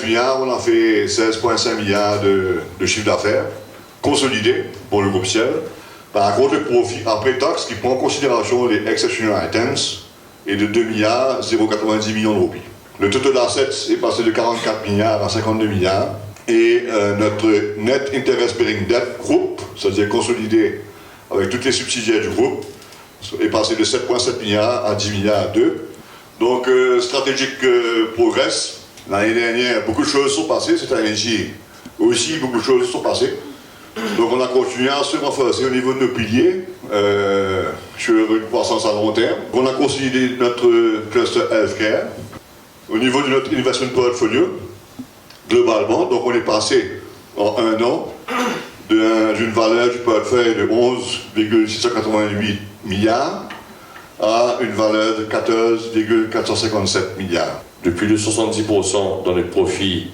milliards, on a fait 16,5 milliards de chiffre d'affaires consolidé pour le groupe Ciel. Par contre, le profit après taxe qui prend en considération les exceptional items est de 2 milliards 090 millions de roupies. Le total d'assets est passé de 44 milliards à 52 milliards et notre net interest bearing debt groupe, c'est-à-dire consolidé avec toutes les subsidiaires du groupe, est passé de 7,7 milliards à 10 milliards 2. Donc, stratégique progresse. L'année dernière, beaucoup de choses sont passées. Cette année-ci aussi, beaucoup de choses sont passées. Donc, on a continué à se renforcer au niveau de nos piliers sur une croissance à long terme. On a consolidé notre cluster healthcare. Au niveau de notre investment portfolio, globalement, donc on est passé en un an d'une valeur du portefeuille de 11,688 milliards à une valeur de 14,457 milliards. Depuis le 70% dans les profits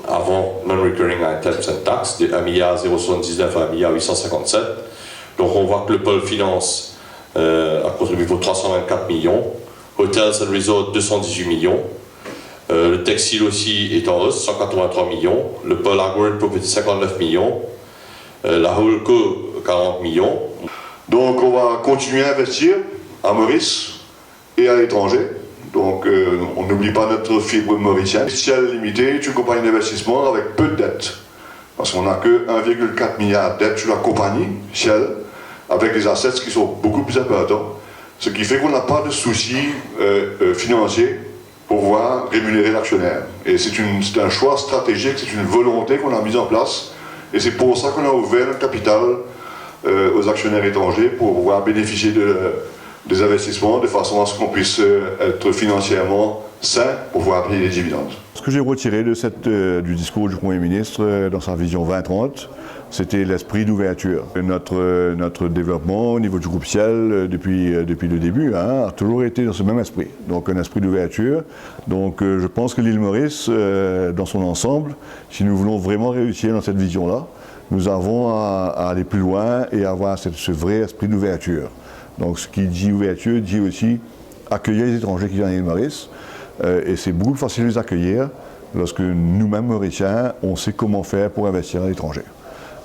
avant non-recurring items and tax, de 1,079 milliard à 1,857 milliard. Donc on voit que le pôle finance a contribué pour 324 millions, Hotels and Resorts 218 millions, le textile aussi est en hausse, 183 millions, le pôle agro and property 59 millions, la Holdco 40 millions. Donc on va continuer à investir à Maurice et à l'étranger. Donc on n'oublie pas notre fibre mauricienne. Ciel Limité est une compagnie d'investissement avec peu de dettes. Parce qu'on n'a que 1,4 milliard de dettes sur la compagnie Ciel, avec des assets qui sont beaucoup plus importants. Ce qui fait qu'on n'a pas de soucis financiers pour pouvoir rémunérer l'actionnaire. Et c'est un choix stratégique, c'est une volonté qu'on a mise en place. Et c'est pour ça qu'on a ouvert notre capital aux actionnaires étrangers pour pouvoir bénéficier des investissements de façon à ce qu'on puisse être financièrement sain pour pouvoir payer les dividendes. Ce que j'ai retiré du discours du Premier ministre dans sa vision 2030, c'était l'esprit d'ouverture. Notre développement au niveau du groupe Ciel depuis le début a toujours été dans ce même esprit, donc un esprit d'ouverture. Donc je pense que l'île Maurice, dans son ensemble, si nous voulons vraiment réussir dans cette vision-là, nous avons à aller plus loin et avoir ce vrai esprit d'ouverture. Donc ce qui dit ouverture dit aussi accueillir les étrangers qui viennent à l'île Maurice. Et c'est beaucoup plus facile de les accueillir lorsque nous-mêmes Mauriciens, on sait comment faire pour investir à l'étranger.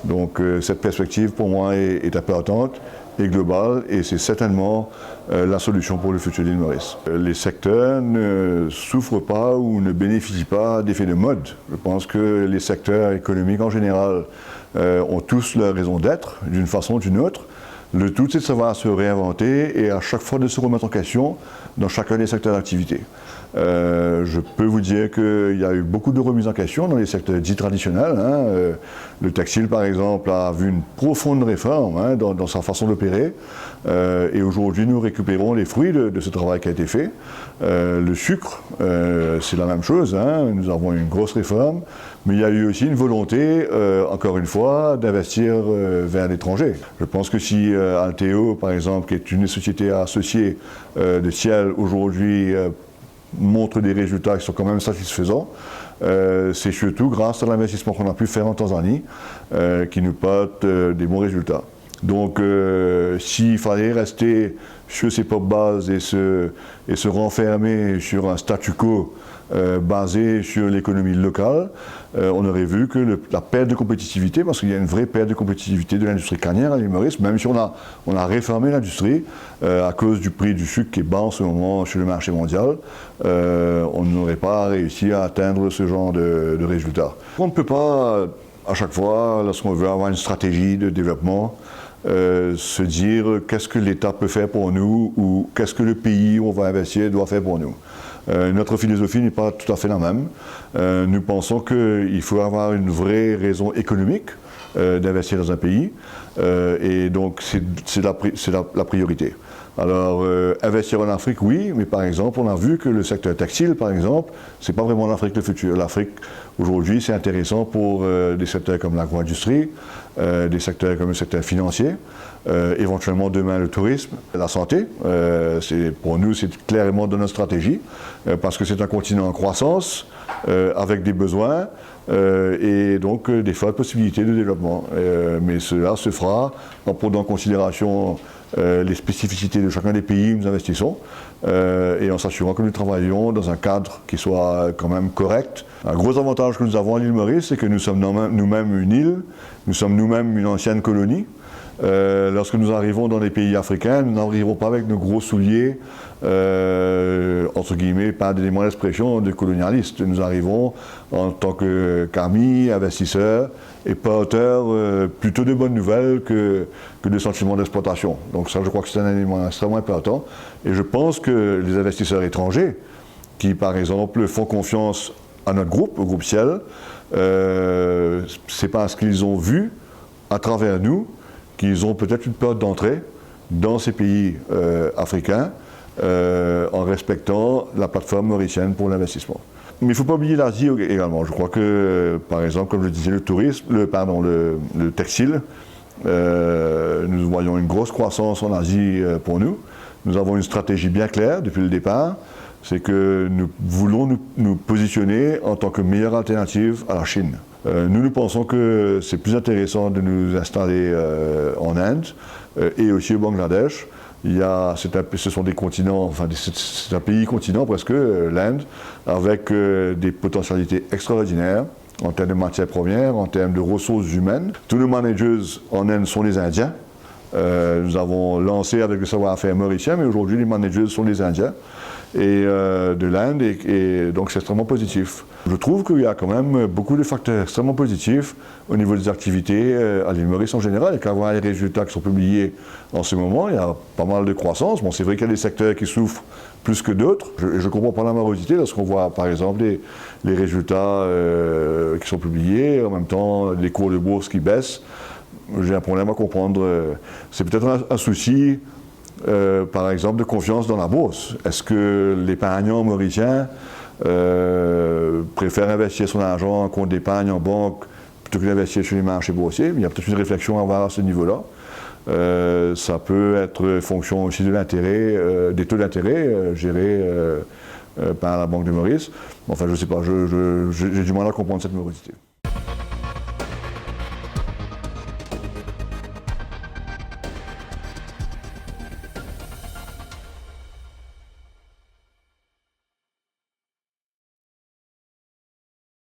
Donc cette perspective pour moi est importante et globale et c'est certainement la solution pour le futur de l'île Maurice. Les secteurs ne souffrent pas ou ne bénéficient pas d'effets de mode. Je pense que les secteurs économiques en général ont tous leur raison d'être d'une façon ou d'une autre. Le tout, c'est de savoir se réinventer et à chaque fois de se remettre en question dans chacun des secteurs d'activité. Je peux vous dire qu'il y a eu beaucoup de remises en question dans les secteurs dits traditionnels. Le textile, par exemple, a vu une profonde réforme dans sa façon d'opérer. Et aujourd'hui, nous récupérons les fruits de ce travail qui a été fait. Le sucre, c'est la même chose. Nous avons une grosse réforme. Mais il y a eu aussi une volonté, encore une fois, d'investir vers l'étranger. Je pense que si Alteo, par exemple, qui est une société associée de Ciel, aujourd'hui montre des résultats qui sont quand même satisfaisants, c'est surtout grâce à l'investissement qu'on a pu faire en Tanzanie qui nous porte des bons résultats. Donc s'il fallait rester sur ces propres bases et se renfermer sur un statu quo basé sur l'économie locale, on aurait vu que la perte de compétitivité, parce qu'il y a une vraie perte de compétitivité de l'industrie cannière à l'île Maurice, même si on a réformé l'industrie à cause du prix du sucre qui est bas en ce moment sur le marché mondial, on n'aurait pas réussi à atteindre ce genre de résultats. On ne peut pas, à chaque fois, lorsqu'on veut avoir une stratégie de développement, se dire qu'est-ce que l'État peut faire pour nous ou qu'est-ce que le pays où on va investir doit faire pour nous. Notre philosophie n'est pas tout à fait la même. Nous pensons qu'il faut avoir une vraie raison économique d'investir dans un pays et donc c'est la priorité. Alors, investir en Afrique, oui, mais par exemple, on a vu que le secteur textile, par exemple, c'est pas vraiment l'Afrique le futur. L'Afrique, aujourd'hui, c'est intéressant pour des secteurs comme l'agro-industrie, des secteurs comme le secteur financier, éventuellement demain le tourisme, la santé. Pour nous, c'est clairement dans notre stratégie, parce que c'est un continent en croissance, avec des besoins et donc des fortes possibilités de développement. Mais cela se fera en prenant en considération les spécificités de chacun des pays où nous investissons et en s'assurant que nous travaillons dans un cadre qui soit quand même correct. Un gros avantage que nous avons à l'île Maurice, c'est que nous sommes nous-mêmes une île, nous sommes nous-mêmes une ancienne colonie. Lorsque nous arrivons dans les pays africains, nous n'arriverons pas avec nos gros souliers, entre guillemets, pas d'éléments d'expression de colonialistes. Nous arrivons en tant qu'amis, investisseurs et porteurs plutôt de bonnes nouvelles que de sentiments d'exploitation. Donc ça, je crois que c'est un élément extrêmement important. Et je pense que les investisseurs étrangers, qui par exemple font confiance à notre groupe, au groupe Ciel, c'est parce qu'ils ont vu à travers nous qu'ils ont peut-être une porte d'entrée dans ces pays africains en respectant la plateforme mauricienne pour l'investissement. Mais il ne faut pas oublier l'Asie également. Je crois que, par exemple, comme je disais, le textile, nous voyons une grosse croissance en Asie pour nous. Nous avons une stratégie bien claire depuis le départ, c'est que nous voulons nous positionner en tant que meilleure alternative à la Chine. Nous pensons que c'est plus intéressant de nous installer en Inde et aussi au Bangladesh. Ce sont des continents, enfin c'est un pays-continent presque, l'Inde, avec des potentialités extraordinaires en termes de matières premières, en termes de ressources humaines. Tous nos managers en Inde sont des Indiens. Nous avons lancé avec le savoir-faire mauricien, mais aujourd'hui les managers sont des Indiens et de l'Inde, et donc c'est extrêmement positif. Je trouve qu'il y a quand même beaucoup de facteurs extrêmement positifs au niveau des activités à l'île Maurice en général, et qu'à voir les résultats qui sont publiés en ce moment, il y a pas mal de croissance. Bon, c'est vrai qu'il y a des secteurs qui souffrent plus que d'autres. Je comprends pas la morosité lorsqu'on voit par exemple les résultats qui sont publiés, en même temps les cours de bourse qui baissent. J'ai un problème à comprendre. C'est peut-être un souci, par exemple, de confiance dans la bourse. Est-ce que l'épargnant mauricien préfère investir son argent en compte d'épargne en banque plutôt que d'investir sur les marchés boursiers? Il y a peut-être une réflexion à avoir à ce niveau-là. Ça peut être fonction aussi de l'intérêt, des taux d'intérêt gérés par la Banque de Maurice. Enfin, je ne sais pas, j'ai du mal à comprendre cette morosité.